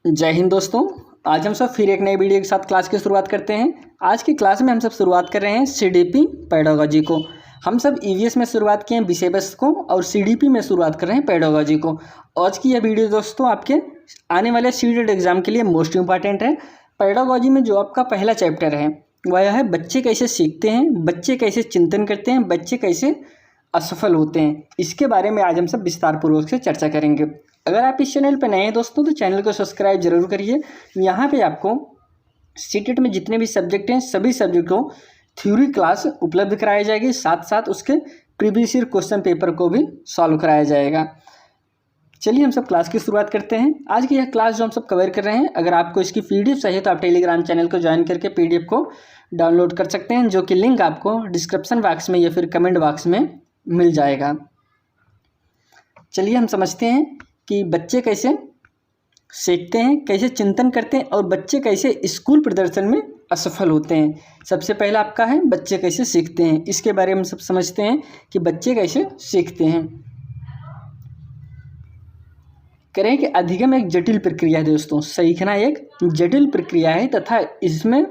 जय हिंद दोस्तों। आज हम सब फिर एक नई वीडियो के साथ क्लास की शुरुआत करते हैं। आज की क्लास में हम सब शुरुआत कर रहे हैं सीडीपी पेडागोजी को। हम सब ईवीएस में शुरुआत किए हैं विषय वस्तु को और सीडीपी में शुरुआत कर रहे हैं पेडागोजी को। आज की यह वीडियो दोस्तों आपके आने वाले सीटेट एग्जाम के लिए मोस्ट इंपॉर्टेंट है। पेडागोजी में जो आपका पहला चैप्टर है वह है बच्चे कैसे सीखते हैं, बच्चे कैसे चिंतन करते हैं, बच्चे कैसे असफल होते हैं। इसके बारे में आज हम सब विस्तार पूर्वक से चर्चा करेंगे। अगर आप इस चैनल पर नए हैं दोस्तों तो चैनल को सब्सक्राइब जरूर करिए। यहाँ पे आपको सीटेट में जितने भी सब्जेक्ट हैं सभी सब्जेक्ट को थ्योरी क्लास उपलब्ध कराई जाएगी, साथ साथ उसके प्रीवियस ईयर क्वेश्चन पेपर को भी सॉल्व कराया जाएगा। चलिए हम सब क्लास की शुरुआत करते हैं। आज की यह क्लास जो हम सब कवर कर रहे हैं, अगर आपको इसकी पीडीएफ चाहिए तो आप टेलीग्राम चैनल को ज्वाइन करके पीडीएफ को डाउनलोड कर सकते हैं, जो कि लिंक आपको डिस्क्रिप्शन बॉक्स में या फिर कमेंट बॉक्स में मिल जाएगा। चलिए हम समझते हैं कि बच्चे कैसे सीखते हैं, कैसे चिंतन करते हैं और बच्चे कैसे स्कूल प्रदर्शन में असफल होते हैं। सबसे पहला आपका है बच्चे कैसे सीखते हैं। इसके बारे में सब समझते हैं कि बच्चे कैसे सीखते हैं। करें कि अधिगम एक जटिल प्रक्रिया है दोस्तों। सीखना एक जटिल प्रक्रिया है तथा इसमें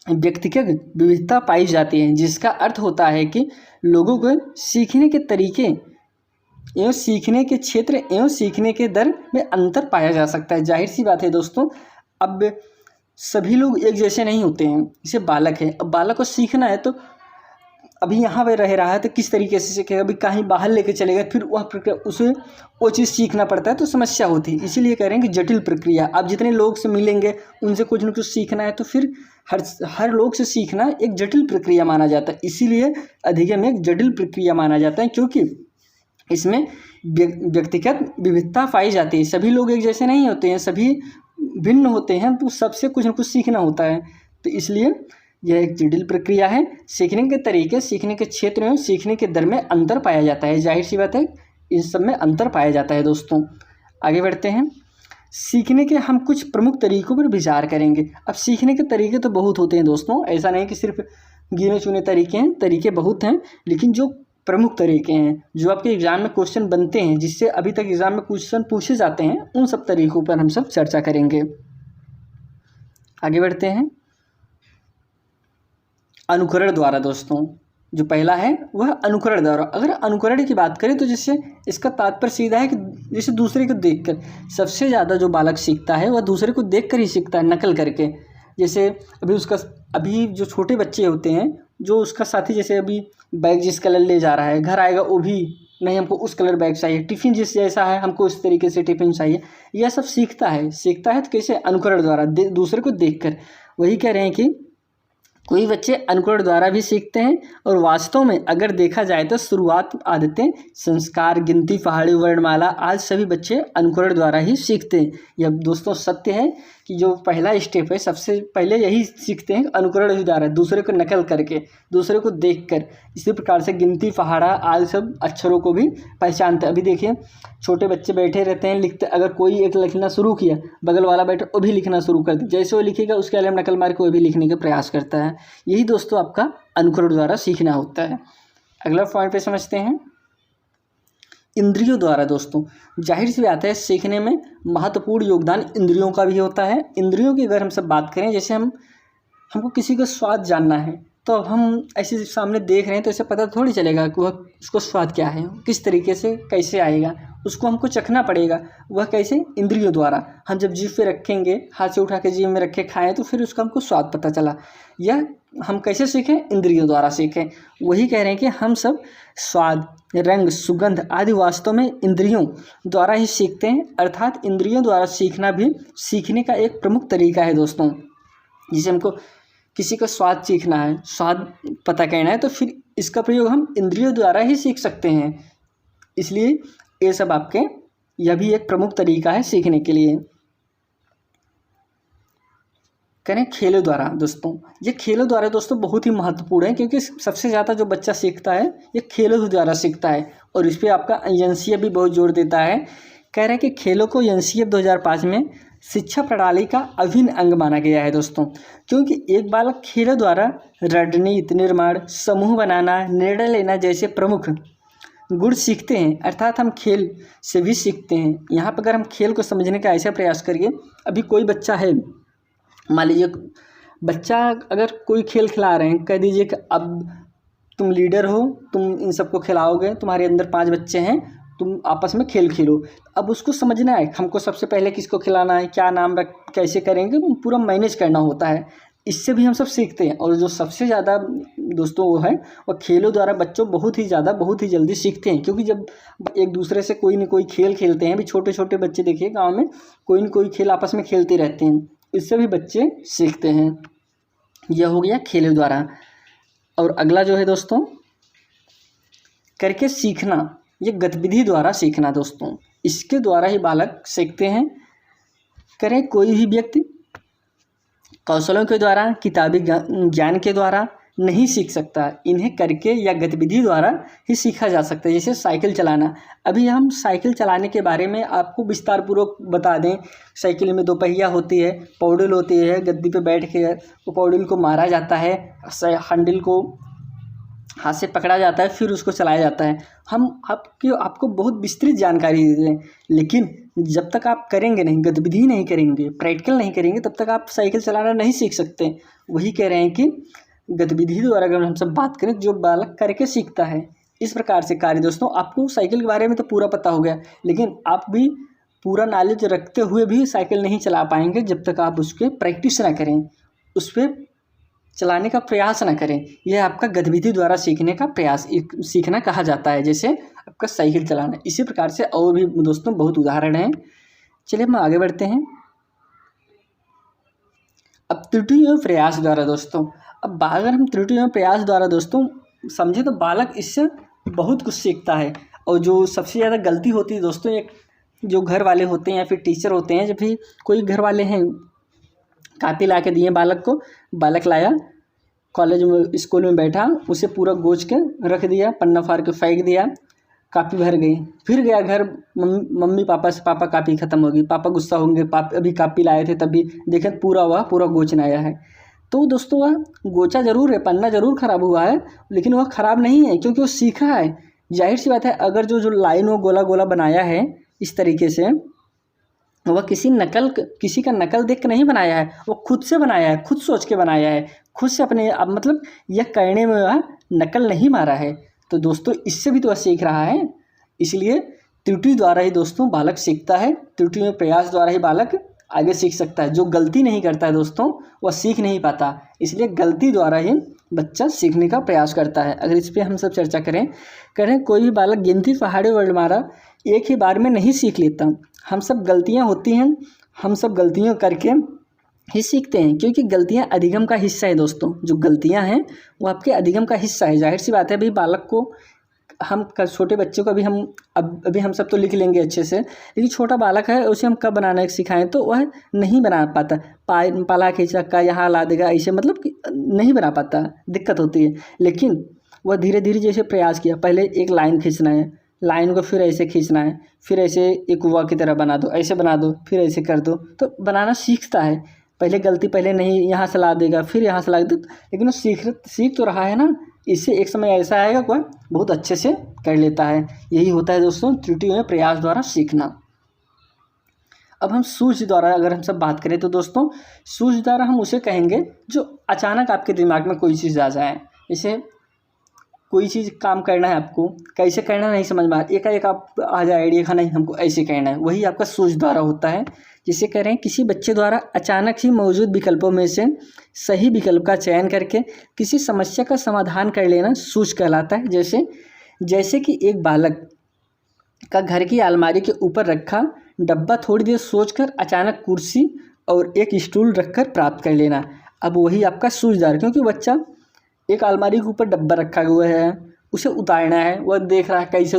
व्यक्तिगत विविधता पाई जाती है, जिसका अर्थ होता है कि लोगों को सीखने के तरीके एवं सीखने के क्षेत्र एवं सीखने के दर में अंतर पाया जा सकता है। जाहिर सी बात है दोस्तों, अब सभी लोग एक जैसे नहीं होते हैं। जैसे बालक है, अब बालक को सीखना है तो अभी यहाँ पे रह रहा है तो किस तरीके से सीखेगा। अभी कहीं बाहर लेके चलेगा फिर वह प्रक्रिया उसे वो चीज़ सीखना पड़ता है तो समस्या होती है। इसीलिए कह रहे हैं कि जटिल प्रक्रिया। आप जितने लोग से मिलेंगे उनसे कुछ न कुछ सीखना है तो फिर हर लोग से सीखना एक जटिल प्रक्रिया माना जाता है। इसीलिए अधिगम एक जटिल प्रक्रिया माना जाता है, क्योंकि इसमें व्यक्तिगत विविधता पाई जाती है। सभी लोग एक जैसे नहीं होते हैं, सभी भिन्न होते हैं, तो सबसे कुछ न कुछ सीखना होता है। तो इसलिए यह एक जटिल प्रक्रिया है। सीखने के तरीके, सीखने के क्षेत्र में, सीखने के दर में अंतर पाया जाता है। जाहिर सी बात है इन सब में अंतर पाया जाता है दोस्तों। आगे बढ़ते हैं। सीखने के हम कुछ प्रमुख तरीकों पर विचार करेंगे। अब सीखने के तरीके तो बहुत होते हैं दोस्तों, ऐसा नहीं कि सिर्फ गिने चुने तरीके हैं, तरीके बहुत हैं, लेकिन जो प्रमुख तरीके हैं जो आपके एग्जाम में क्वेश्चन बनते हैं, जिससे अभी तक एग्जाम में क्वेश्चन पूछे जाते हैं, उन सब तरीकों पर हम सब चर्चा करेंगे। आगे बढ़ते हैं। अनुकरण द्वारा दोस्तों, जो पहला है वह अनुकरण द्वारा। अगर अनुकरण की बात करें तो जैसे इसका तात्पर्य सीधा है कि जैसे दूसरे को देखकर, सबसे ज़्यादा जो बालक सीखता है वह दूसरे को देखकर ही सीखता है, नकल करके। जैसे अभी जो छोटे बच्चे होते हैं, जो उसका साथी जैसे अभी बैग जिस कलर ले जा रहा है, घर आएगा वो भी नहीं हमको उस कलर बैग चाहिए, टिफ़िन जिस जैसा है हमको उस तरीके से टिफ़िन चाहिए। यह सब सीखता है तो कैसे? अनुकरण द्वारा, दूसरे को देखकर। वही कह रहे हैं कि कोई बच्चे अनुकरण द्वारा भी सीखते हैं और वास्तव में अगर देखा जाए तो शुरुआत आदतें, संस्कार, गिनती, पहाड़ी, वर्णमाला आज सभी बच्चे अनुकरण द्वारा ही सीखते हैं। यह दोस्तों सत्य है कि जो पहला स्टेप है सबसे पहले यही सीखते हैं, अनुकरण द्वारा, दूसरे को नकल करके, दूसरे को देखकर। इसी प्रकार से गिनती, पहाड़ा आज सब अक्षरों को भी पहचानते हैं। अभी देखिए छोटे बच्चे बैठे रहते हैं, लिखते, अगर कोई एक लिखना शुरू किया, बगल वाला बैठा वो भी लिखना शुरू कर दे, जैसे वो लिखेगा उसके अलावा नकल मार के वो भी लिखने का प्रयास करता है। यही दोस्तों आपका अनुकरण द्वारा सीखना होता है। अगला पॉइंट पे समझते हैं, इंद्रियों द्वारा। दोस्तों जाहिर सी बात है सीखने में महत्वपूर्ण योगदान इंद्रियों का भी होता है। इंद्रियों की अगर हम सब बात करें, जैसे हमको किसी का स्वाद जानना है तो अब हम ऐसे सामने देख रहे हैं तो ऐसे पता थोड़ी चलेगा कि वह उसको स्वाद क्या है, किस तरीके से कैसे आएगा, उसको हमको चखना पड़ेगा। वह कैसे? इंद्रियों द्वारा। हम जब जीभ पे रखेंगे, हाथ से उठा के जीभ में रखे खाएं तो फिर उसका हमको स्वाद पता चला। यह हम कैसे सीखें? इंद्रियों द्वारा सीखें। वही कह रहे हैं कि हम सब स्वाद, रंग, सुगंध आदि वास्तव में इंद्रियों द्वारा ही सीखते हैं। अर्थात इंद्रियों द्वारा सीखना भी सीखने का एक प्रमुख तरीका है दोस्तों। जिसे हमको किसी का स्वाद सीखना है, स्वाद पता करना है, तो फिर इसका प्रयोग हम इंद्रियों द्वारा ही सीख सकते हैं। इसलिए ये सब आपके, यह भी एक प्रमुख तरीका है सीखने के लिए। करें खेलों द्वारा। दोस्तों ये खेलों द्वारा दोस्तों बहुत ही महत्वपूर्ण है, क्योंकि सबसे ज़्यादा जो बच्चा सीखता है ये खेलों द्वारा सीखता है। और इस पर आपका एनसीईएफ भी बहुत जोर देता है। कह रहे हैं कि खेलों को एनसीईएफ 2005 में शिक्षा प्रणाली का अभिन्न अंग माना गया है दोस्तों, क्योंकि एक बालक खेलों द्वारा रणनीति निर्माण, समूह बनाना, निर्णय लेना जैसे प्रमुख गुण सीखते हैं, अर्थात हम खेल से भी सीखते हैं। यहाँ पर अगर हम खेल को समझने का ऐसा प्रयास करिए, अभी कोई बच्चा है, मान लीजिए बच्चा अगर कोई खेल खिला रहे हैं, कह दीजिए कि अब तुम लीडर हो, तुम इन सबको खिलाओगे, तुम्हारे अंदर 5 बच्चे हैं, तुम आपस में खेल खेलो। अब उसको समझना है हमको सबसे पहले किसको खिलाना है, क्या नाम रख, कैसे करेंगे, पूरा मैनेज करना होता है। इससे भी हम सब सीखते हैं। और जो सबसे ज़्यादा दोस्तों वो है, वो खेलों द्वारा बच्चों बहुत ही जल्दी सीखते हैं, क्योंकि जब एक दूसरे से कोई न कोई खेल खेलते हैं, भी छोटे छोटे बच्चे देखिए गाँव में कोई न कोई खेल आपस में खेलते रहते हैं, इससे भी बच्चे सीखते हैं। यह हो गया खेलों द्वारा। और अगला जो है दोस्तों, करके सीखना, ये गतिविधि द्वारा सीखना दोस्तों, इसके द्वारा ही बालक सीखते हैं। करें कोई भी व्यक्ति कौशलों के द्वारा, किताबी ज्ञान के द्वारा नहीं सीख सकता, इन्हें करके या गतिविधि द्वारा ही सीखा जा सकता है। जैसे साइकिल चलाना, अभी हम साइकिल चलाने के बारे में आपको विस्तार पूर्वक बता दें। साइकिल में 2 पहिया होती है, पौडल होती है, गद्दी पे बैठ के वो पौडल को मारा जाता है, हैंडल को हाथ से पकड़ा जाता है, फिर उसको चलाया जाता है। हम आपको बहुत विस्तृत जानकारी देते हैं, लेकिन जब तक आप करेंगे नहीं, गतिविधि नहीं करेंगे, प्रैक्टिकल नहीं करेंगे, तब तक आप साइकिल चलाना नहीं सीख सकते। वही कह रहे हैं कि गतिविधि द्वारा अगर हम सब बात करें, जो बालक करके सीखता है, इस प्रकार से कार्य। दोस्तों आपको साइकिल के बारे में तो पूरा पता हो गया, लेकिन आप भी पूरा नॉलेज रखते हुए भी साइकिल नहीं चला पाएंगे जब तक आप उसके प्रैक्टिस ना करें, उस पर चलाने का प्रयास ना करें। यह आपका गतिविधि द्वारा सीखने का प्रयास, सीखना कहा जाता है, जैसे आपका साइकिल चलाना। इसी प्रकार से और भी दोस्तों बहुत उदाहरण हैं। चलिए हम आगे बढ़ते हैं। अब त्रुटि एवं प्रयास द्वारा दोस्तों, अब अगर हम त्रुटि एवं प्रयास द्वारा दोस्तों समझे, तो बालक इससे बहुत कुछ सीखता है। और जो सबसे ज़्यादा गलती होती है दोस्तों, एक जो घर वाले होते हैं या फिर टीचर होते हैं, जब भी कोई घर वाले हैं कापी ला के दिए बालक को, बालक लाया, कॉलेज में स्कूल में बैठा, उसे पूरा गोच के रख दिया, पन्ना फाड़ के फेंक दिया, कापी भर गई, फिर गया घर मम्मी पापा से, पापा कापी ख़त्म हो गई, पापा गुस्सा होंगे, पापा अभी कापी लाए थे तभी देखें पूरा गोच आया है। तो दोस्तों वह गोचा ज़रूर है, पन्ना ज़रूर ख़राब हुआ है, लेकिन वह ख़राब नहीं है, क्योंकि वो सीखा है। जाहिर सी बात है, अगर जो लाइन वो गोला गोला बनाया है इस तरीके से, वह किसी का नकल देख के नहीं बनाया है, वो खुद से बनाया है, खुद सोच के बनाया है, खुद से अपने, अब मतलब यह करने में वह नकल नहीं मारा है। तो दोस्तों इससे भी तो वह सीख रहा है। इसलिए त्रुटि द्वारा ही दोस्तों बालक सीखता है, त्रुटि में प्रयास द्वारा ही बालक आगे सीख सकता है। जो गलती नहीं करता है दोस्तों, वह सीख नहीं पाता, इसलिए गलती द्वारा ही बच्चा सीखने का प्रयास करता है। अगर इस पर हम सब चर्चा करें कोई भी बालक गिनती पहाड़ी वर्णमाला एक ही बार में नहीं सीख लेता। हम सब गलतियाँ होती हैं, हम सब गलतियाँ करके ही सीखते हैं, क्योंकि गलतियाँ अधिगम का हिस्सा है दोस्तों। जो गलतियाँ हैं वो आपके अधिगम का हिस्सा है। जाहिर सी बात है, भाई बालक को हम छोटे बच्चों को अभी हम सब तो लिख लेंगे अच्छे से, लेकिन छोटा बालक है, उसे हम कब बनाना सिखाएं तो वह नहीं बना पाता। पाला खींचा का यहाँ ला देगा, ऐसे मतलब कि नहीं बना पाता, दिक्कत होती है। लेकिन वह धीरे धीरे जैसे प्रयास किया, पहले एक लाइन खींचना है, लाइन को फिर ऐसे खींचना है, फिर ऐसे एक व की तरह बना दो, ऐसे बना दो, फिर ऐसे कर दो, तो बनाना सीखता है। पहले गलती पहले नहीं, यहाँ से ला देगा, फिर यहाँ से ला देगा, लेकिन वो सीख तो रहा है ना। इससे एक समय ऐसा आएगा वह बहुत अच्छे से कर लेता है। यही होता है दोस्तों त्रुटि में प्रयास द्वारा सीखना। अब हम सूझ द्वारा अगर हम सब बात करें, तो दोस्तों सूझ द्वारा हम उसे कहेंगे जो अचानक आपके दिमाग में कोई चीज़ आ जाए। जैसे कोई चीज़ काम करना है, आपको कैसे करना नहीं समझ में एकाएक आप आ जाए आइडिया का, नहीं हमको ऐसे करना है, वही आपका सूझ द्वारा होता है। जिसे कह रहे हैं किसी बच्चे द्वारा अचानक ही मौजूद विकल्पों में से सही विकल्प का चयन करके किसी समस्या का समाधान कर लेना सूझ कहलाता है। जैसे कि एक बालक का घर की अलमारी के ऊपर रखा डब्बा थोड़ी देर सोचकर अचानक कुर्सी और एक स्टूल रखकर प्राप्त कर लेना। अब वही आपका सूझ द्वारा, क्योंकि बच्चा एक अलमारी के ऊपर डब्बा रखा हुआ है, उसे उतारना है, वह देख रहा है कैसे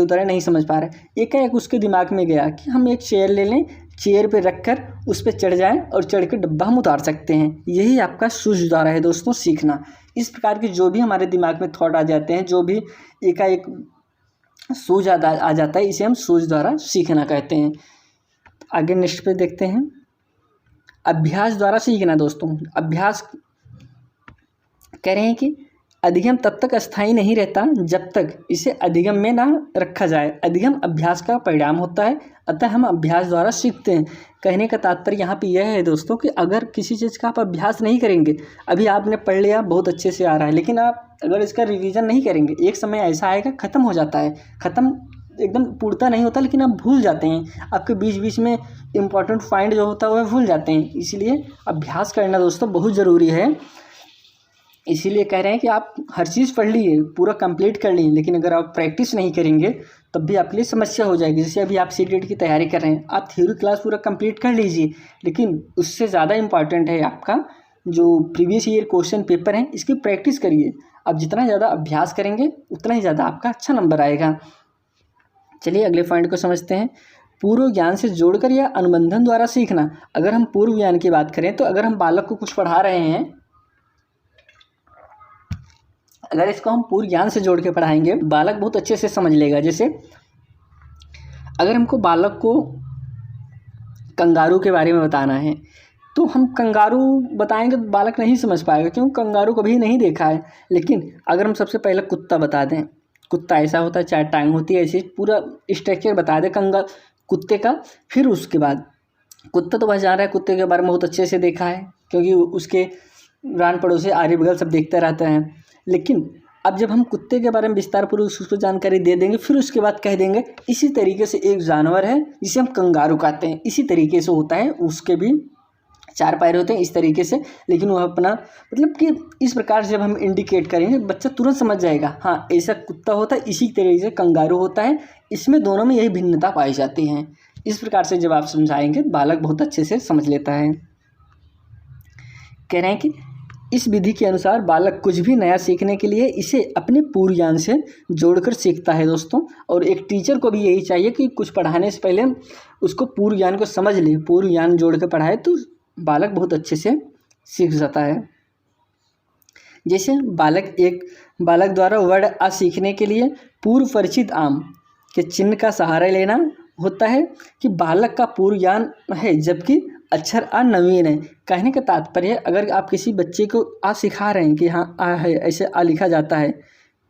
उतारें नहीं समझ पा रहा है। एकाएक उसके दिमाग में गया कि हम एक चेयर ले लें, चेयर पे रखकर उस पर चढ़ जाएं और चढ़ के डब्बा हम उतार सकते हैं। यही आपका सूझ द्वारा है दोस्तों सीखना। इस प्रकार के जो भी हमारे दिमाग में थॉट आ जाते हैं, जो भी एकाएक सूझ आ जाता है, इसे हम सूझ द्वारा सीखना कहते हैं। आगे नेक्स्ट पे देखते हैं, अभ्यास द्वारा सीखना दोस्तों। अभ्यास कह रहे हैं कि अधिगम तब तक अस्थायी नहीं रहता जब तक इसे अधिगम में ना रखा जाए। अधिगम अभ्यास का परिणाम होता है, अतः हम अभ्यास द्वारा सीखते हैं। कहने का तात्पर्य यहाँ पे यह है दोस्तों कि अगर किसी चीज़ का आप अभ्यास नहीं करेंगे, अभी आपने पढ़ लिया बहुत अच्छे से आ रहा है, लेकिन आप अगर इसका रिवीजन नहीं करेंगे, एक समय ऐसा आएगा ख़त्म हो जाता है, ख़त्म एकदम पूर्णता नहीं होता, लेकिन आप भूल जाते हैं, आपके बीच बीच में इम्पॉर्टेंट पॉइंट जो होता है वह भूल जाते हैं। इसलिए अभ्यास करना दोस्तों बहुत ज़रूरी है। इसीलिए कह रहे हैं कि आप हर चीज़ पढ़ लीजिए, पूरा कंप्लीट कर लीजिए, लेकिन अगर आप प्रैक्टिस नहीं करेंगे तब भी आपके लिए समस्या हो जाएगी। जैसे अभी आप सीटेट की तैयारी कर रहे हैं, आप थ्योरी क्लास पूरा कंप्लीट कर लीजिए, लेकिन उससे ज़्यादा इम्पॉर्टेंट है आपका जो प्रीवियस ईयर क्वेश्चन पेपर हैं, इसकी प्रैक्टिस करिए। आप जितना ज़्यादा अभ्यास करेंगे उतना ही ज़्यादा आपका अच्छा नंबर आएगा। चलिए अगले पॉइंट को समझते हैं। पूर्व ज्ञान से जोड़कर या अनुबंधन द्वारा सीखना। अगर हम पूर्व ज्ञान की बात करें तो अगर हम बालक को कुछ पढ़ा रहे हैं, अगर इसको हम पूर्व ज्ञान से जोड़ के पढ़ाएंगे, बालक बहुत अच्छे से समझ लेगा। जैसे अगर हमको बालक को कंगारू के बारे में बताना है तो हम कंगारू बताएंगे तो बालक नहीं समझ पाएगा, क्योंकि कंगारू कभी नहीं देखा है। लेकिन अगर हम सबसे पहले कुत्ता बता दें, कुत्ता ऐसा होता है, 4 टांग होती है, ऐसे पूरा स्ट्रक्चर बता दें कुत्ते का, फिर उसके बाद कुत्ता तो वह जान रहा है, कुत्ते के बारे में बहुत अच्छे से देखा है, क्योंकि उसके रान पड़ोसी आरे बगल सब देखते रहते हैं। लेकिन अब जब हम कुत्ते के बारे में विस्तार पूर्वक उसको जानकारी दे देंगे, फिर उसके बाद कह देंगे इसी तरीके से एक जानवर है जिसे हम कंगारू कहते हैं, इसी तरीके से होता है, उसके भी 4 पैर होते हैं इस तरीके से, लेकिन वह अपना मतलब कि इस प्रकार से जब हम इंडिकेट करेंगे बच्चा तुरंत समझ जाएगा, हाँ ऐसा कुत्ता होता है, इसी तरीके से कंगारू होता है, इसमें दोनों में यही भिन्नता पाई जाती है। इस प्रकार से जब आप समझाएंगे बालक बहुत अच्छे से समझ लेता है। कह रहे हैं कि इस विधि के अनुसार बालक कुछ भी नया सीखने के लिए इसे अपने पूर्व ज्ञान से जोड़कर सीखता है दोस्तों। और एक टीचर को भी यही चाहिए कि कुछ पढ़ाने से पहले उसको पूर्व ज्ञान को समझ ले, पूर्व ज्ञान जोड़ कर पढ़ाए तो बालक बहुत अच्छे से सीख जाता है। जैसे बालक द्वारा वर्ण आ सीखने के लिए पूर्व परिचित आम के चिन्ह का सहारा लेना होता है कि बालक का पूर्व ज्ञान है जबकि अक्षर आ नवीन है। कहने का तात्पर्य अगर आप किसी बच्चे को आ सिखा रहे हैं कि हाँ आ है, ऐसे आ लिखा जाता है,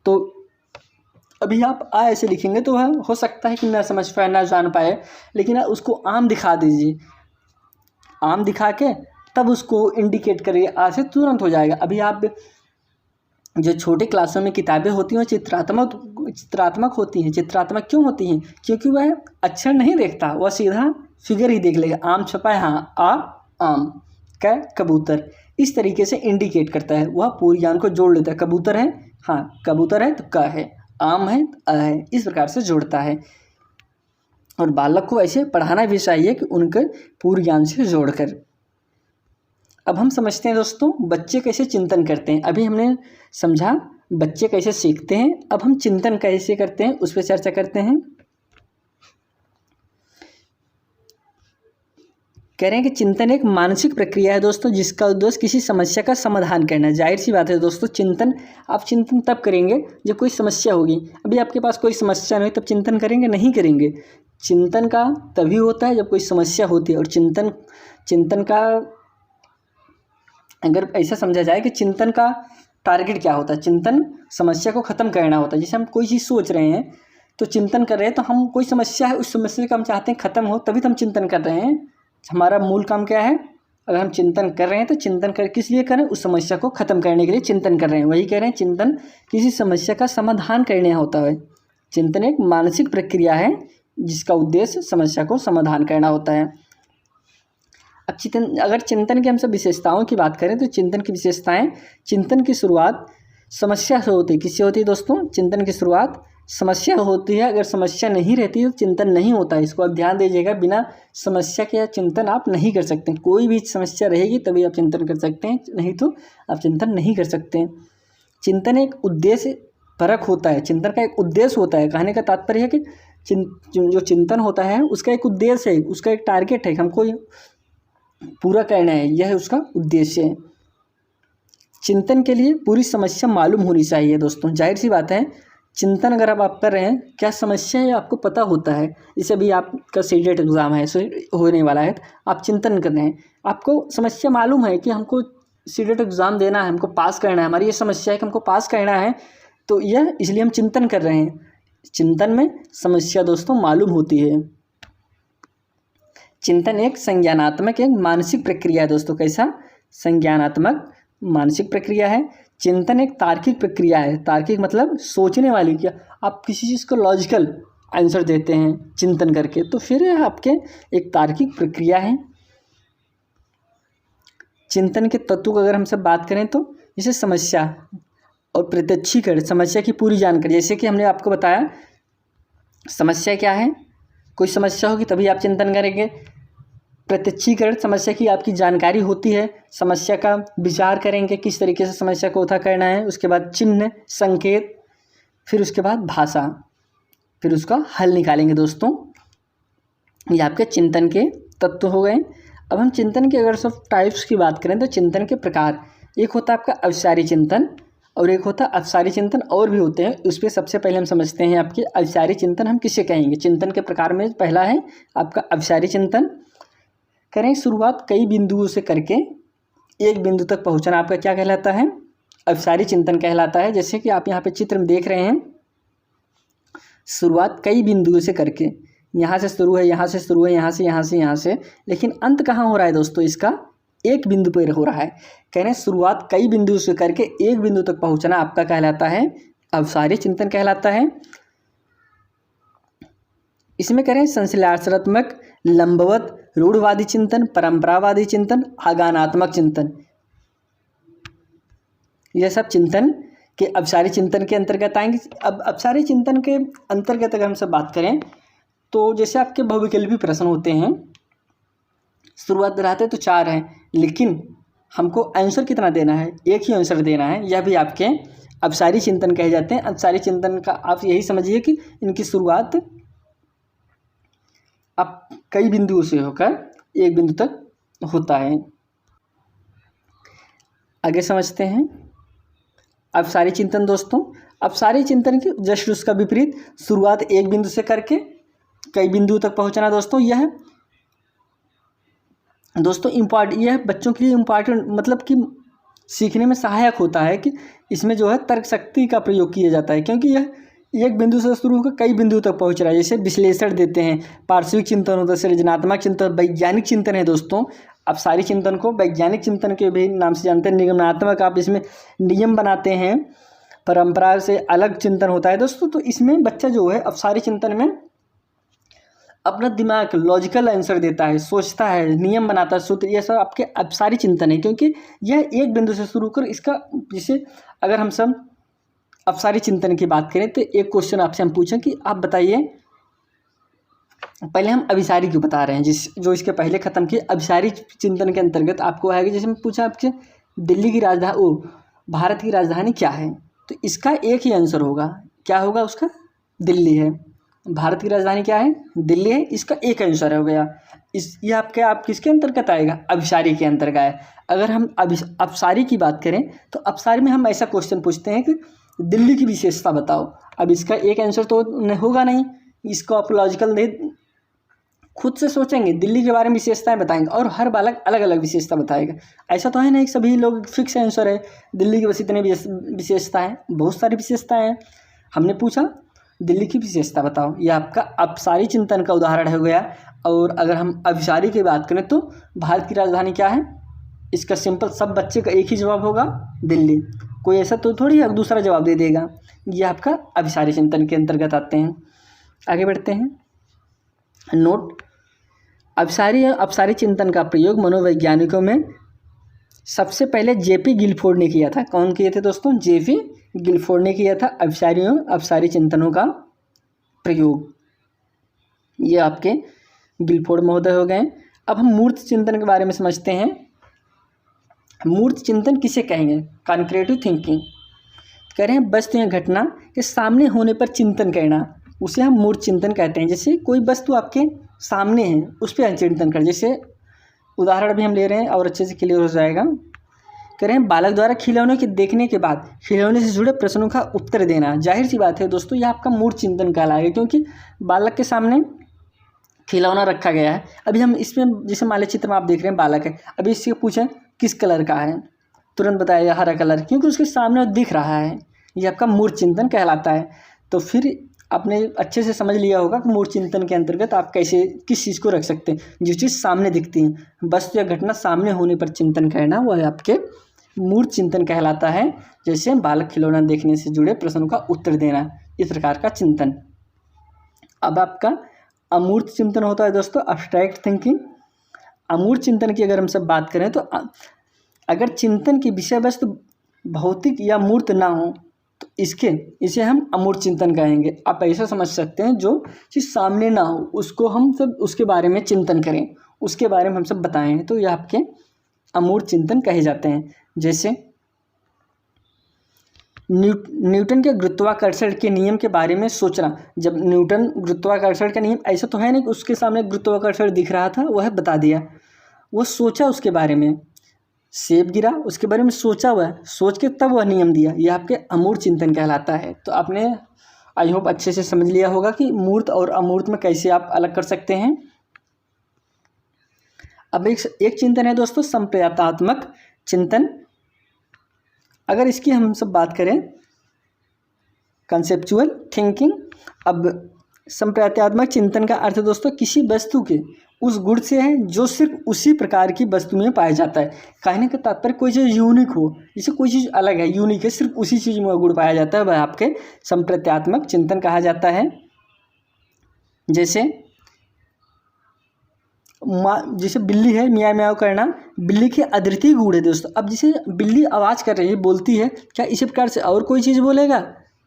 तो अभी आप आ ऐसे लिखेंगे तो वह हो सकता है कि ना समझ पाए, ना जान पाए, लेकिन उसको आम दिखा दीजिए, आम दिखा के तब उसको इंडिकेट करिए, आ से तुरंत हो जाएगा। अभी आप जो छोटे क्लासों में किताबें होती हैं चित्रात्मक होती हैं। चित्रात्मक क्यों होती हैं? क्योंकि वह अक्षर नहीं देखता, वह सीधा फिगर ही देख लेगा। आम छपा है, हाँ आ आम, क कबूतर, इस तरीके से इंडिकेट करता है, वह पूर्व ज्ञान को जोड़ लेता है। कबूतर है, हाँ कबूतर है तो क है, आम है तो अ है, इस प्रकार से जोड़ता है। और बालक को ऐसे पढ़ाना भी चाहिए कि उनके पूर्व ज्ञान से जोड़कर। अब हम समझते हैं दोस्तों बच्चे कैसे चिंतन करते हैं। अभी हमने समझा बच्चे कैसे सीखते हैं, अब हम चिंतन कैसे करते हैं उस पर चर्चा करते हैं। कह रहे हैं कि चिंतन एक मानसिक प्रक्रिया है दोस्तों जिसका उद्देश्य किसी समस्या का समाधान करना। जाहिर सी बात है दोस्तों, आप चिंतन तब करेंगे जब कोई समस्या होगी। अभी आपके पास कोई समस्या नहीं तब चिंतन करेंगे? नहीं करेंगे। चिंतन का तभी होता है जब कोई समस्या होती है। और चिंतन का अगर ऐसा समझा जाए कि चिंतन का टारगेट क्या होता है, चिंतन समस्या को ख़त्म करना होता है। जैसे हम कोई चीज़ सोच रहे हैं तो चिंतन कर रहे हैं, तो हम कोई समस्या है, उस समस्या को हम चाहते हैं ख़त्म हो, तभी तो हम चिंतन कर रहे हैं। हमारा मूल काम क्या है? अगर हम चिंतन कर रहे हैं तो चिंतन कर किस लिए करें? उस समस्या को ख़त्म करने के लिए चिंतन कर रहे हैं। वही कह रहे हैं चिंतन किसी समस्या का समाधान करने होता है। चिंतन एक मानसिक प्रक्रिया है जिसका उद्देश्य समस्या को समाधान करना होता है। अब अगर चिंतन की हम सब विशेषताओं की बात करें तो चिंतन की विशेषताएं, चिंतन की शुरुआत समस्या से होती है। किससे होती है दोस्तों? चिंतन की शुरुआत समस्या होती है। अगर समस्या नहीं रहती तो चिंतन नहीं होता है, इसको आप ध्यान दीजिएगा। बिना समस्या के चिंतन आप नहीं कर सकते। कोई भी समस्या रहेगी तभी आप चिंतन कर सकते हैं, नहीं तो आप चिंतन नहीं कर सकते। चिंतन एक उद्देश्य परक होता है। चिंतन का एक उद्देश्य होता है। कहने का तात्पर्य है कि जो चिंतन होता है उसका एक उद्देश्य है, उसका एक टारगेट है, हमको पूरा करना है, यह उसका उद्देश्य है। चिंतन के लिए पूरी समस्या मालूम होनी चाहिए दोस्तों। जाहिर सी बात है, चिंतन अगर आप कर रहे हैं, क्या समस्या है आपको पता होता है। जैसे भी आपका सीटेट एग्ज़ाम है, होने वाला है, आप चिंतन कर रहे हैं, आपको समस्या मालूम है कि हमको सीटेट एग्ज़ाम देना है, हमको पास करना है, हमारी ये समस्या है कि हमको पास करना है, तो यह इसलिए हम चिंतन कर रहे हैं। चिंतन में समस्या दोस्तों मालूम होती है। चिंतन एक संज्ञानात्मक एक मानसिक प्रक्रिया है दोस्तों। कैसा? संज्ञानात्मक मानसिक प्रक्रिया है। चिंतन एक तार्किक प्रक्रिया है। तार्किक मतलब सोचने वाली, क्या आप किसी चीज़ को लॉजिकल आंसर देते हैं चिंतन करके, तो फिर यह आपके एक तार्किक प्रक्रिया है। चिंतन के तत्व को अगर हम सब बात करें तो जैसे समस्या और प्रत्यक्षीकरण, समस्या की पूरी जानकारी, जैसे कि हमने आपको बताया समस्या क्या है, कोई समस्या होगी तभी आप चिंतन करेंगे। प्रत्यक्षीकरण, समस्या की आपकी जानकारी होती है, समस्या का विचार करेंगे किस तरीके से समस्या को उठा करना है। उसके बाद चिन्ह, संकेत, फिर उसके बाद भाषा, फिर उसका हल निकालेंगे दोस्तों। ये आपके चिंतन के तत्व हो गए। अब हम चिंतन के अगर सब टाइप्स की बात करें तो चिंतन के प्रकार, एक होता है आपका अविचारी चिंतन और एक होता है अपसारी चिंतन, और भी होते हैं। उस पर सबसे पहले हम समझते हैं आपके अविचारी चिंतन हम किसे कहेंगे। चिंतन के प्रकार में पहला है आपका अविचारी चिंतन। करें शुरुआत कई बिंदुओं से करके एक बिंदु तक पहुंचना आपका क्या कहलाता है? अविचारी चिंतन कहलाता है। जैसे कि आप यहाँ पे चित्र में देख रहे हैं, शुरुआत कई बिंदुओं से करके, यहाँ से शुरू है, यहाँ से शुरू है, यहाँ से, यहाँ से, यहाँ से, लेकिन अंत कहाँ हो रहा है दोस्तों? इसका एक बिंदु पर हो रहा है। कह रहे हैं शुरुआत कई बिंदुओं से करके एक बिंदु तक पहुंचना आपका कहलाता है अविचारी चिंतन कहलाता है। इसमें करें संश्लेषणात्मक, लंबवत, रूढ़वादी चिंतन, परंपरावादी चिंतन, आगानात्मक चिंतन, यह सब चिंतन के अविचारी चिंतन के अंतर्गत आएंगे। अब अविचारी चिंतन के अंतर्गत अगर हम सब बात करें तो जैसे आपके बहुविकल्पी प्रश्न होते हैं, शुरुआत रहते तो 4 हैं, लेकिन हमको आंसर कितना देना है? एक ही आंसर देना है। यह भी आपके अविचारी चिंतन कहे जाते हैं। अविचारी चिंतन का आप यही समझिए कि इनकी शुरुआत अब कई बिंदुओं से होकर एक बिंदु तक होता है। आगे समझते हैं अविचारी चिंतन दोस्तों। अविचारी चिंतन के जस्ट उसका विपरीत, शुरुआत एक बिंदु से करके कई बिंदु तक पहुंचना दोस्तों। यह दोस्तों यह बच्चों के लिए इम्पॉर्टेंट, मतलब कि सीखने में सहायक होता है कि इसमें जो है तर्क शक्ति का प्रयोग किया जाता है, क्योंकि यह एक बिंदु से शुरू होकर कई बिंदु तक पहुंच रहा है। जैसे विश्लेषण देते हैं, पार्श्विक चिंतन होता है, सृजनात्मक चिंतन, वैज्ञानिक चिंतन है दोस्तों। अब सारी चिंतन को वैज्ञानिक चिंतन के भी नाम से जानते हैं। निगमनात्मक, आप इसमें नियम बनाते हैं, परंपरा से अलग चिंतन होता है दोस्तों। तो इसमें बच्चा जो है अब सारी चिंतन में अपना दिमाग लॉजिकल आंसर देता है, सोचता है, नियम बनाता है, सूत्र, ये सब आपके अविचारी चिंतन है, क्योंकि यह एक बिंदु से शुरू कर इसका, जैसे अगर हम सब अविचारी चिंतन की बात करें तो एक क्वेश्चन आपसे हम पूछें कि आप बताइए, पहले हम अविचारी क्यों बता रहे हैं, जो इसके पहले खत्म किए। अविचारी चिंतन के अंतर्गत आपको आएगा, जैसे मैं पूछा आपसे दिल्ली की राजधानी, भारत की राजधानी क्या है, तो इसका एक ही आंसर होगा, क्या होगा उसका? दिल्ली है। भारत की राजधानी क्या है? दिल्ली है, इसका एक आंसर हो गया। ये आप किसके अंतर्गत आएगा? अविचारी के अंतर्गत आए। अगर हम अविचारी की बात करें तो अविचारी में हम ऐसा क्वेश्चन पूछते हैं कि दिल्ली की विशेषता बताओ। अब इसका एक आंसर तो होगा नहीं, इसको आप लॉजिकल खुद से सोचेंगे, दिल्ली के बारे में विशेषताएं बताएंगे, और हर बालक अलग अलग विशेषता बताएगा। ऐसा तो है नहीं सभी लोग फिक्स आंसर है दिल्ली की बस इतनी विशेषता है, बहुत सारी विशेषताएं हैं। हमने पूछा दिल्ली की विशेषता बताओ, यह आपका अविचारी चिंतन का उदाहरण हो गया। और अगर हम अविचारी की बात करें तो भारत की राजधानी क्या है, इसका सिंपल सब बच्चे का एक ही जवाब होगा, दिल्ली। कोई ऐसा तो थोड़ी दूसरा जवाब दे देगा। ये आपका अविचारी चिंतन के अंतर्गत आते हैं। आगे बढ़ते हैं। नोट, अविचारी चिंतन का प्रयोग मनोवैज्ञानिकों में सबसे पहले जेपी गिलफोर्ड ने किया था। कौन किए थे दोस्तों? जेपी गिलफोर्ड ने किया था अविचारी चिंतनों का प्रयोग। ये आपके गिलफोर्ड महोदय हो गए। अब हम मूर्त चिंतन के बारे में समझते हैं। मूर्त चिंतन किसे कहेंगे? कॉन्क्रेटिव थिंकिंग। कह रहे हैं वस्तु या घटना के सामने होने पर चिंतन करना, उसे हम मूर्त चिंतन कहते हैं। जैसे कोई वस्तु आपके सामने है, उस पर चिंतन कर, जैसे उदाहरण भी हम ले रहे हैं और अच्छे से क्लियर हो जाएगा। कह रहे हैं बालक द्वारा खिलौने के देखने के बाद खिलौने से जुड़े प्रश्नों का उत्तर देना। जाहिर सी बात है दोस्तों, यह आपका मूर्त चिंतन कहलाएगा, क्योंकि बालक के सामने खिलौना रखा गया है। अभी हम इसमें जैसे मान लीजिए चित्र में आप देख रहे हैं बालक है, अभी इससे पूछें किस कलर का है, तुरंत बताएगा हरा कलर, क्योंकि उसके सामने वो दिख रहा है। ये आपका मूर्त चिंतन कहलाता है। तो फिर आपने अच्छे से समझ लिया होगा कि मूर्त चिंतन के अंतर्गत आप कैसे किस चीज़ को रख सकते हैं। जो चीज़ सामने दिखती है, वस्तु या घटना सामने होने पर चिंतन करना, वह आपके मूर्त चिंतन कहलाता है। जैसे बालक खिलौना देखने से जुड़े प्रश्नों का उत्तर देना, इस प्रकार का चिंतन। अब आपका अमूर्त चिंतन होता है दोस्तों, अब्स्ट्रैक्ट थिंकिंग। अमूर्त चिंतन की अगर हम सब बात करें तो अगर चिंतन की विषय वस्तु भौतिक या मूर्त ना हो तो इसे हम अमूर्त चिंतन कहेंगे। आप ऐसा समझ सकते हैं जो चीज़ सामने ना हो उसको हम सब उसके बारे में चिंतन करें, उसके बारे में हम सब बताएं, तो यह आपके अमूर्त चिंतन कहे जाते हैं। जैसे न्यूटन के गुरुत्वाकर्षण के नियम के बारे में सोचना। जब न्यूटन गुरुत्वाकर्षण का नियम, ऐसा तो है नहीं कि उसके सामने गुरुत्वाकर्षण दिख रहा था वह बता दिया, वो सोचा उसके बारे में, सेब गिरा उसके बारे में सोचा हुआ है, सोच के तब वह नियम दिया, यह आपके अमूर्त चिंतन कहलाता है। तो आपने आई होप अच्छे से समझ लिया होगा कि मूर्त और अमूर्त में कैसे आप अलग कर सकते हैं। अब एक चिंतन है दोस्तों संप्रदायात्मक चिंतन। अगर इसकी हम सब बात करें कंसेप्चुअल थिंकिंग। अब संप्रदायात्मक चिंतन का अर्थ दोस्तों किसी वस्तु के उस गुण से है जो सिर्फ उसी प्रकार की वस्तु में पाया जाता है। कहने का तात्पर्य कोई चीज़ यूनिक हो, जैसे कोई चीज़ अलग है, यूनिक है, सिर्फ उसी चीज़ में गुण पाया जाता है, वह आपके संप्रदायात्मक चिंतन कहा जाता है। जैसे बिल्ली है, मियाँ म्याऊ करना, बिल्ली के अद्वितीय गुण है दोस्तों। अब जैसे बिल्ली आवाज़ कर रही है, बोलती है, क्या इसी प्रकार से और कोई चीज़ बोलेगा?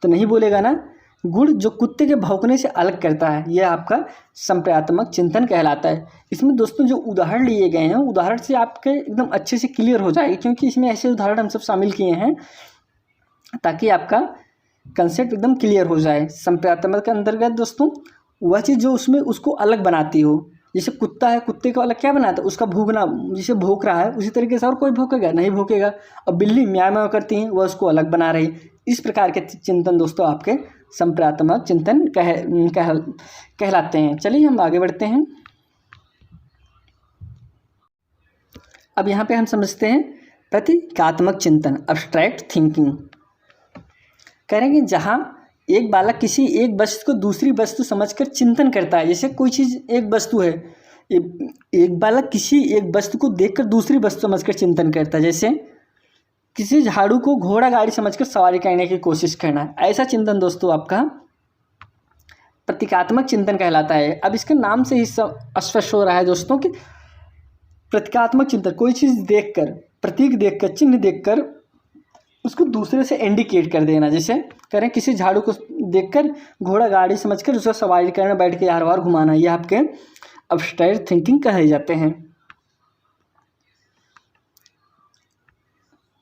तो नहीं बोलेगा ना। गुण जो कुत्ते के भौंकने से अलग करता है, यह आपका संप्रदायात्मक चिंतन कहलाता है। इसमें दोस्तों जो उदाहरण लिए गए हैं, उदाहरण से आपके एकदम अच्छे से क्लियर हो जाएगी, क्योंकि इसमें ऐसे उदाहरण हम सब शामिल किए हैं ताकि आपका कंसेप्ट एकदम क्लियर हो जाए। संप्रदायात्मक के अंतर्गत दोस्तों वह चीज़ जो उसमें उसको अलग बनाती हो, जैसे कुत्ता है, कुत्ते को अलग क्या बनाता है? उसका भौंकना, जैसे भौंक रहा है उसी तरीके से और कोई भौंकेगा नहीं भौंकेगा। और बिल्ली म्याऊ म्याऊ करती है, वह उसको अलग बना रही। इस प्रकार के चिंतन दोस्तों आपके संप्रदायात्मक चिंतन कहलाते हैं। चलिए हम आगे बढ़ते हैं। अब यहाँ पे हम समझते हैं प्रतीकात्मक चिंतन, अब्स्ट्रैक्ट थिंकिंग। कह रहे हैं कि जहाँ एक बालक किसी एक वस्तु को दूसरी वस्तु समझकर चिंतन करता है। जैसे कोई चीज़ एक वस्तु है, एक बालक किसी एक वस्तु को देखकर दूसरी वस्तु समझकर चिंतन करता है। जैसे किसी झाड़ू को घोड़ा गाड़ी समझकर सवारी करने की कोशिश करना है, ऐसा चिंतन दोस्तों आपका प्रतीकात्मक चिंतन कहलाता है। अब इसके नाम से ही स्पष्ट हो रहा है दोस्तों कि प्रतीकात्मक चिंतन कोई चीज़ देखकर, प्रतीक देखकर, चिन्ह देखकर उसको दूसरे से इंडिकेट कर देना। जैसे करें किसी झाड़ू को देखकर घोड़ा गाड़ी समझकर उसका सवारी करना, बैठ के यार वार घुमाना, ये आपके अब्स्ट्रैक्ट थिंकिंग कहे जाते हैं।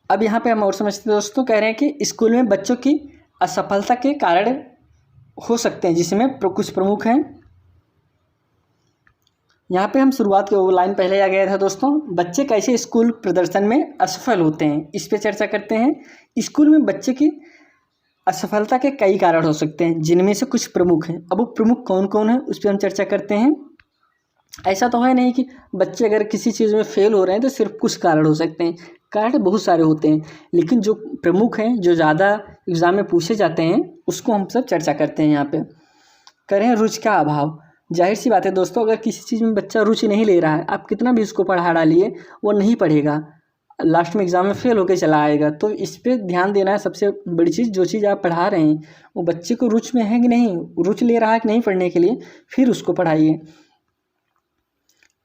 अब यहाँ पे हम और समझते हैं दोस्तों, कह रहे हैं कि स्कूल में बच्चों की असफलता के कारण हो सकते हैं, जिसमें कुछ प्रमुख हैं। यहाँ पे हम शुरुआत के वो लाइन पहले आ गया था दोस्तों, बच्चे कैसे स्कूल प्रदर्शन में असफल होते हैं, इस पे चर्चा करते हैं। स्कूल में बच्चे की असफलता के कई कारण हो सकते हैं, जिनमें से कुछ प्रमुख हैं। अब वो प्रमुख कौन कौन है उस पर हम चर्चा करते हैं। ऐसा तो है नहीं कि बच्चे अगर किसी चीज़ में फेल हो रहे हैं तो सिर्फ कुछ कारण हो सकते हैं, कारण बहुत सारे होते हैं, लेकिन जो प्रमुख हैं, जो ज़्यादा एग्ज़ाम में पूछे जाते हैं, उसको हम सब चर्चा करते हैं। यहाँ पे करें रुचि का अभाव। जाहिर सी बात है दोस्तों, अगर किसी चीज़ में बच्चा रुचि नहीं ले रहा है, आप कितना भी उसको पढ़ा डालिए वो नहीं पढ़ेगा, लास्ट में एग्ज़ाम में फेल होकर चला आएगा। तो इस पर ध्यान देना है सबसे बड़ी चीज़। जो चीज़ आप पढ़ा रहे हैं वो बच्चे को रुचि में है कि नहीं, रुचि ले रहा है कि नहीं पढ़ने के लिए, फिर उसको पढ़ाइए।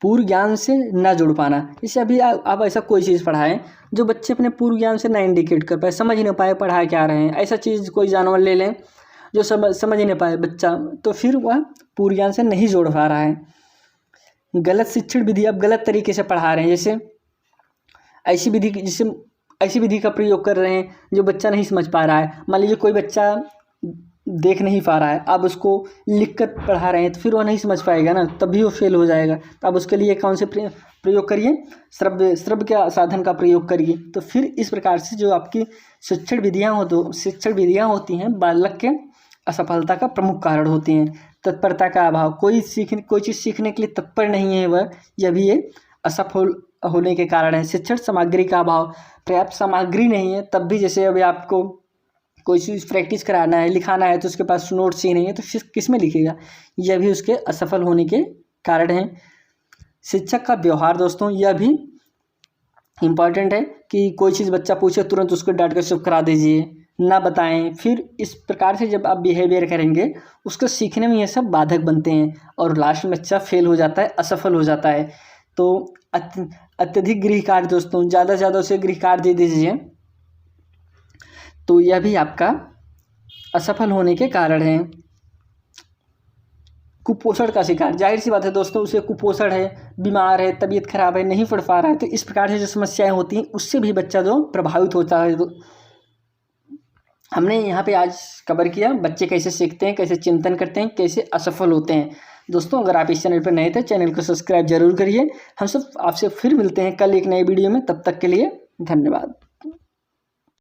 पूर्व ज्ञान से ना जुड़ पाना, जैसे अभी आप ऐसा कोई चीज़ पढ़ाएं जो बच्चे अपने पूर्व ज्ञान से ना इंडिकेट कर पाए, समझ ही नहीं पाए पढ़ा क्या रहे हैं। ऐसा चीज़ कोई जानवर ले लें जो समझ ही नहीं पाए बच्चा, तो फिर वह पूर्व ज्ञान से नहीं जोड़ पा रहा है। गलत शिक्षण विधि, आप गलत तरीके से पढ़ा रहे हैं, जैसे ऐसी विधि का प्रयोग कर रहे हैं जो बच्चा नहीं समझ पा रहा है। मान लीजिए कोई बच्चा देख नहीं पा रहा है, आप उसको लिख कर पढ़ा रहे हैं, तो फिर वो नहीं समझ पाएगा ना, तभी वो फेल हो जाएगा। तो आप उसके लिए कौन से प्रयोग करिए, श्रव्य के साधन का प्रयोग करिए। तो फिर इस प्रकार से जो आपकी शिक्षण विधियाँ होती हैं, बालक के असफलता का प्रमुख कारण होती हैं। तत्परता का अभाव, कोई चीज़ सीखने के लिए तत्पर नहीं है वह, यह भी ये होने के कारण है। शिक्षण सामग्री का अभाव, पर्याप्त सामग्री नहीं है, तब भी जैसे अभी आपको कोई चीज़ प्रैक्टिस कराना है, लिखाना है, तो उसके पास नोट्स ही नहीं है, तो किस में लिखेगा, यह भी उसके असफल होने के कारण है। शिक्षक का व्यवहार दोस्तों, यह भी इम्पॉर्टेंट है कि कोई चीज़ बच्चा पूछे तुरंत उसको डांट कर चुप करा दीजिए, ना बताएं। फिर इस प्रकार से जब आप बिहेवियर करेंगे, उसको सीखने में ये सब बाधक बनते हैं और लास्ट में बच्चा फेल हो जाता है, असफल हो जाता है। तो अत्यधिक गृह कार्य दोस्तों, ज़्यादा से ज़्यादा उसे गृह कार्य दे दीजिए, तो यह भी आपका असफल होने के कारण है। कुपोषण का शिकार, जाहिर सी बात है दोस्तों, उसे कुपोषण है, बीमार है, तबीयत खराब है, नहीं पढ़ पा रहा है, तो इस प्रकार से जो समस्याएं होती हैं उससे भी बच्चा जो प्रभावित होता है। तो हमने यहाँ पे आज कवर किया बच्चे कैसे सीखते हैं, कैसे चिंतन करते हैं, कैसे असफल होते हैं। दोस्तों अगर आप इस चैनल पर नए थे, चैनल को सब्सक्राइब जरूर करिए। हम सब आपसे फिर मिलते हैं कल एक नए वीडियो में, तब तक के लिए धन्यवाद।